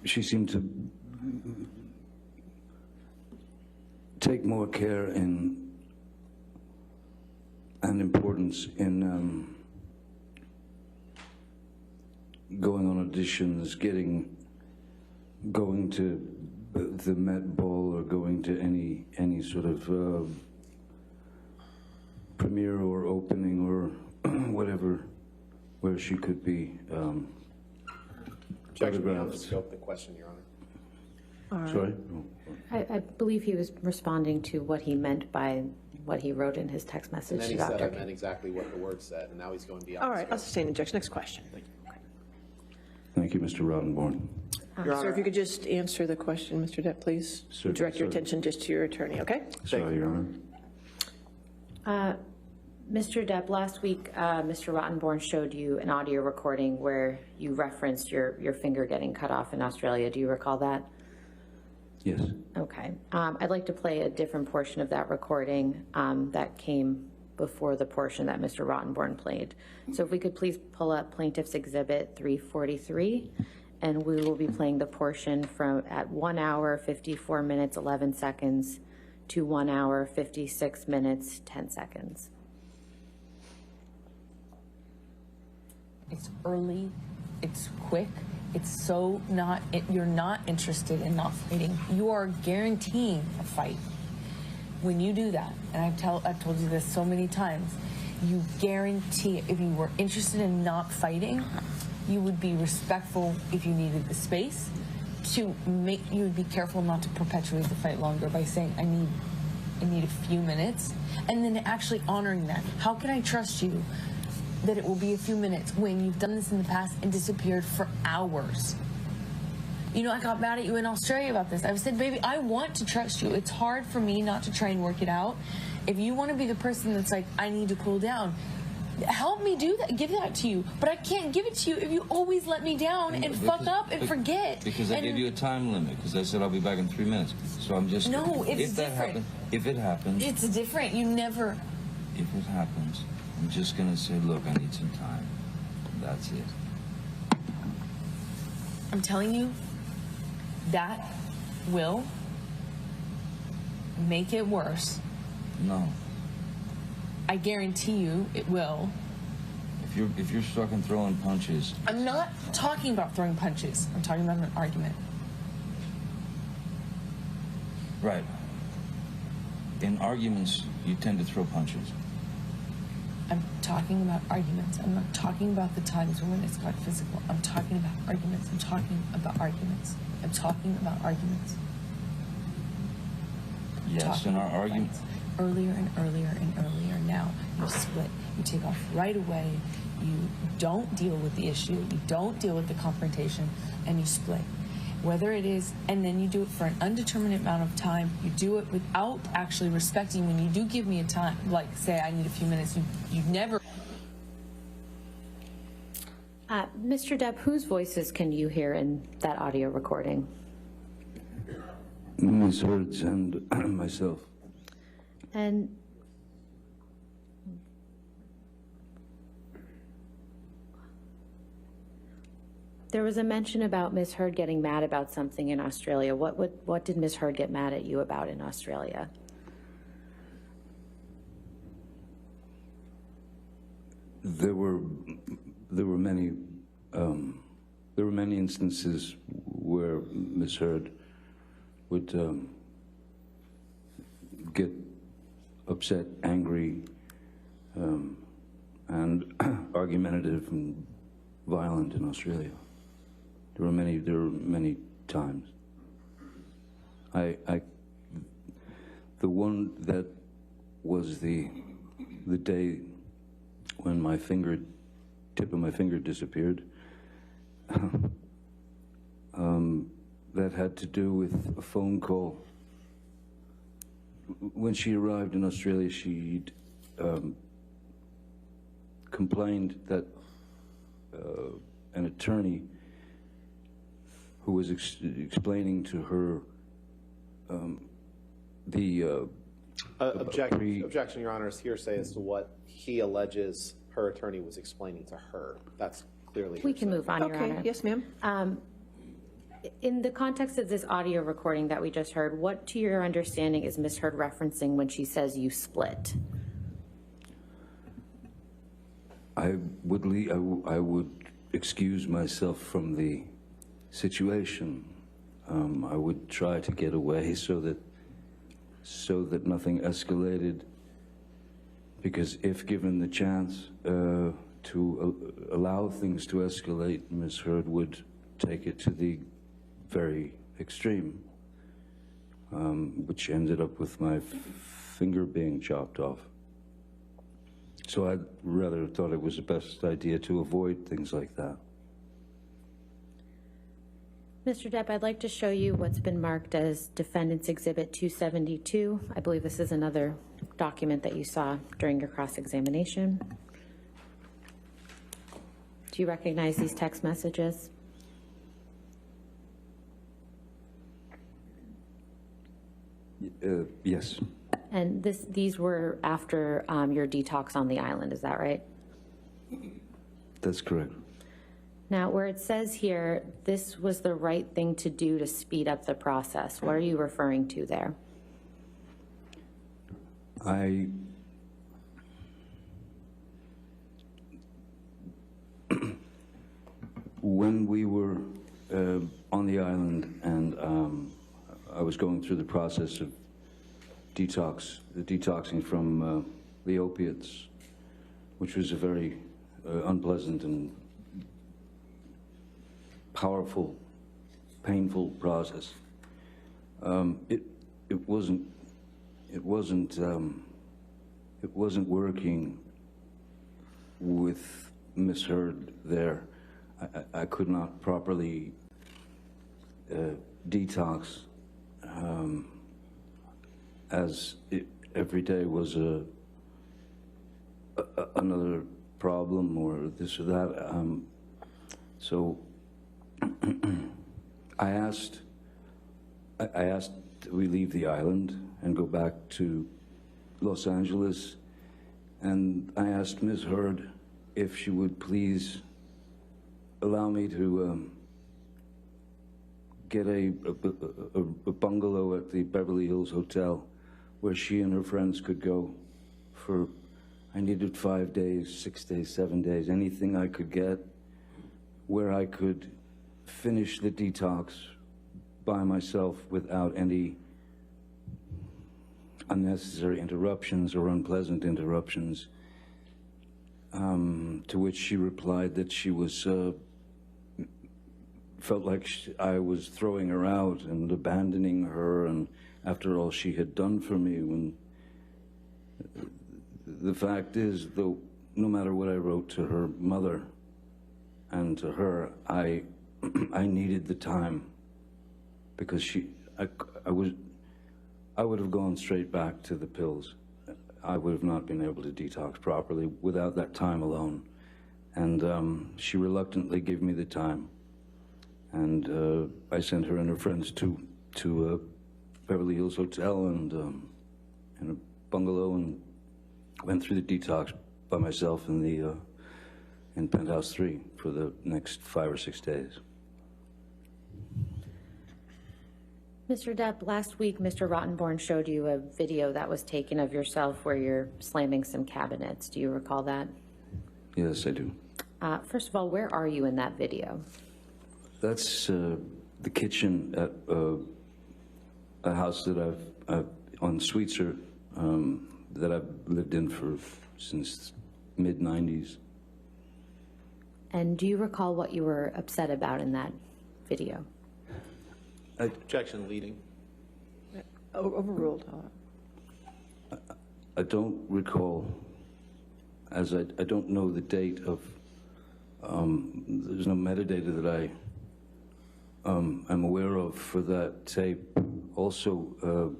she seemed to take more care and importance in going on auditions, going to the Met Ball or going to any sort of premiere or opening or whatever, where she could be Objection beyond the photographed. scope of the question, Your Honor. All right. Sorry? I believe he was responding to what he meant by what he wrote in his text And message then to he said I Dr. meant exactly what the word said, and now he's going beyond All the right, I'll scope. sustain the objection. Next question. Thank you, Mr. Rottenborn. Your Sir, Honor, if you could just answer the question, Mr. Depp, please. Sir, Direct your sir. attention just to your attorney, okay? Sorry, Your Honor. Mr. Depp, last week, Mr. Rottenborn showed you an audio recording where you referenced your finger getting cut off in Australia. Do you recall that? Yes. Okay. I'd like to play a different portion of that recording that came before the portion that Mr. Rottenborn played. So if we could please pull up Plaintiff's Exhibit 343, and we will be playing the portion from at 1 hour, 54 minutes, 11 seconds to 1 hour, 56 minutes, 10 seconds. It's early, it's quick, it's so not, you're not interested in not fighting. You are guaranteeing a fight. When you do that, and I've told you this so many times, you guarantee it. If you were interested in not fighting, you would be respectful if you needed the space to make, you would be careful not to perpetuate the fight longer by saying, I need a few minutes, and then actually honoring that. How can I trust you that it will be a few minutes when you've done this in the past and disappeared for hours? You know, I got mad at you in Australia about this. I said, baby, I want to trust you. It's hard for me not to try and work it out. If you want to be the person that's like, I need to cool down, help me do that, give that to you. But I can't give it to you if you always let me down and fuck up and forget. Because I gave you a time limit, because I said I'll be back in 3 minutes. So I'm just... No, it's if that different. happens, if it happens... It's different. You never... If it happens, I'm just going to say, look, I need some time. That's it. I'm telling you, that will make it worse. No. I guarantee you it will. If you're stuck in throwing punches... I'm not talking about throwing punches. I'm talking about an argument. Right. In arguments, you tend to throw punches. I'm talking about arguments. I'm not talking about the times when it's got physical. I'm talking about arguments. I'm talking about arguments. I'm talking about arguments. Yes, in our argument... Earlier and earlier and earlier. Now you split. You take off right away. You don't deal with the issue. You don't deal with the confrontation, and you split. Whether it is, and then you do it for an undetermined amount of time. You do it without actually respecting. When you do give me a time, like say I need a few minutes, you never. Mr. Depp, whose voices can you hear in that audio recording? Ms. Hurds and myself. And there was a mention about Ms. Heard getting mad about something in Australia. What did Ms. Heard get mad at you about in Australia? There were many instances where Ms. Heard would get upset, angry, and argumentative and violent in Australia. There were many times. The one that was the day when my tip of my finger disappeared, that had to do with a phone call. When she arrived in Australia, she complained that an attorney who was explaining to her Objection, Your Honor, is hearsay as to what he alleges her attorney was explaining to her. That's clearly We can hearsay. move on, Your Okay, Honor. yes, ma'am. In the context of this audio recording that we just heard, what to your understanding is Ms. Heard referencing when she says you split? I would excuse myself from the situation. I would try to get away so that nothing escalated, because if given the chance to allow things to escalate, Ms. Heard would take it to the very extreme, which ended up with my finger being chopped off. So I rather thought it was the best idea to avoid things like that. Mr. Depp, I'd like to show you what's been marked as Defendant's Exhibit 272. I believe this is another document that you saw during your cross-examination. Do you recognize these text messages? Yes. And these were after your detox on the island, is that right? That's correct. Now, where it says here, this was the right thing to do to speed up the process, what are you referring to there? When we were on the island and I was going through the process of detoxing from the opiates, which was a very unpleasant and powerful, painful process. It wasn't working with Miss Heard there. I could not properly detox, as every day was another problem or this or that. So I asked we leave the island and go back to Los Angeles, and I asked Ms. Heard if she would please allow me to get a bungalow at the Beverly Hills Hotel where she and her friends could go for, I needed 5 days, 6 days, 7 days, anything I could get where I could finish the detox by myself without any unnecessary interruptions or unpleasant interruptions. To which she replied that she was felt like I was throwing her out and abandoning her, and after all she had done for me, when the fact is, though, no matter what I wrote to her mother and to her, I needed the time, because I would have gone straight back to the pills. I would have not been able to detox properly without that time alone. And she reluctantly gave me the time. And I sent her and her friends to Beverly Hills Hotel and in a bungalow, and went through the detox by myself in Penthouse 3 for the next 5 or 6 days. Mr. Depp, last week, Mr. Rottenborn showed you a video that was taken of yourself where you're slamming some cabinets. Do you recall that? Yes, I do. First of all, where are you in that video? That's the kitchen at a house that I've on Sweetser that I've lived in since mid-90s. And do you recall what you were upset about in that video? Objection leading. Overruled. I don't recall, as I don't know the date of, there's no metadata that I am aware of for that tape. Also,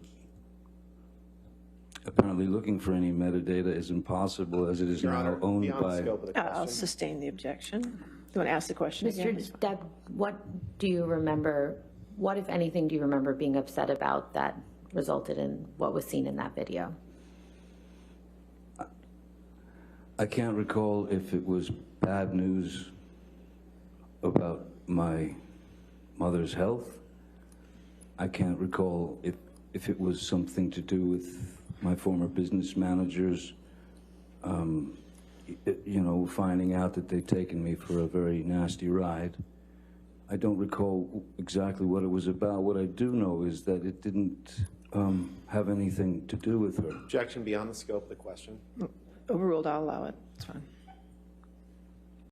apparently looking for any metadata is impossible, as it is Your now Honor, owned beyond the by... scope of the I'll question. sustain the objection. You want to ask the question again? Mr. Depp, what do you remember, what, if anything, do you remember being upset about that resulted in what was seen in that video? I can't recall if it was bad news about my mother's health. I can't recall if it was something to do with my former business managers, you know, finding out that they'd taken me for a very nasty ride. I don't recall exactly what it was about. What I do know is that it didn't have anything to do with her. Objection beyond the scope of the question. Overruled, I'll allow it. It's fine.